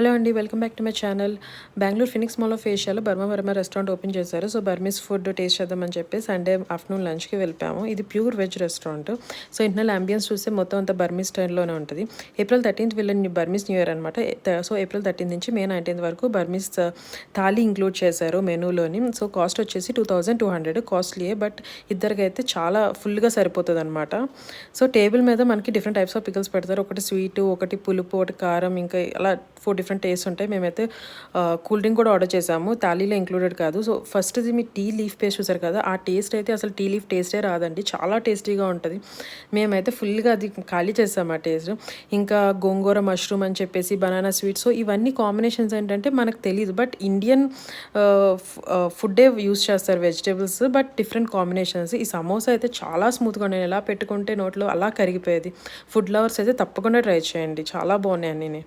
Hello అండి, welcome back to my channel. Bengaluru Phoenix మాల్లో ఏషియాలో Burma Varma restaurant open చేశారు. So Burmese food taste చేద్దామని చెప్పి సండే ఆఫ్టర్నూన్ లంచ్కి వెళ్ళిపోయాము. ఇది pure veg restaurant. So internal ambience చూస్తే మొత్తం అంతా బర్మీస్ స్టైల్లోనే ఉంటుంది. April 13th వెళ్ళిన బర్మీస్ న్యూ ఇయర్ అనమాట. సో April 13 నుంచి May 19 వరకు బర్మీస్ థాలీ ఇంక్లూడ్ చేశారు మెనూలోని. సో కాస్ట్ వచ్చేసి 2200 కాస్ట్లీయే, బట్ ఇద్దరికైతే చాలా ఫుల్గా సరిపోతుంది అనమాట. సో టేబుల్ మీద మనకి డిఫరెంట్ టైప్స్ ఆఫ్ పికల్స్ పెడతారు. ఒకటి స్వీట్, ఒకటి పులుపు, ఒకటి కారం, ఇంకా అలా 4 డిఫరెంట్ టేస్ట్ ఉంటాయి. మేమైతే కూల్ డ్రింక్ కూడా ఆర్డర్ చేసాము, థాలీలో ఇంక్లూడెడ్ కాదు. సో ఫస్ట్ది మీ టీ లీఫ్ పేస్ట్ చూసారు కదా, ఆ టేస్ట్ అయితే అసలు టీ లీఫ్ టేస్టే రాదండి, చాలా టేస్టీగా ఉంటుంది. మేమైతే ఫుల్గా అది ఖాళీ చేసాము ఆ టేస్ట్. ఇంకా గోంగూర మష్రూమ్ అని చెప్పేసి బనానా స్వీట్. సో ఇవన్నీ కాంబినేషన్స్ ఏంటంటే మనకు తెలియదు, బట్ ఇండియన్ ఫుడ్డే యూస్ చేస్తారు వెజిటేబుల్స్, బట్ డిఫరెంట్ కాంబినేషన్స్. ఈ సమోసా అయితే చాలా స్మూత్గా ఉన్నాయి, ఎలా పెట్టుకుంటే నోట్లో అలా కరిగిపోయేది. ఫుడ్ లవర్స్ అయితే తప్పకుండా ట్రై చేయండి, చాలా బాగున్నాయి అన్నీ.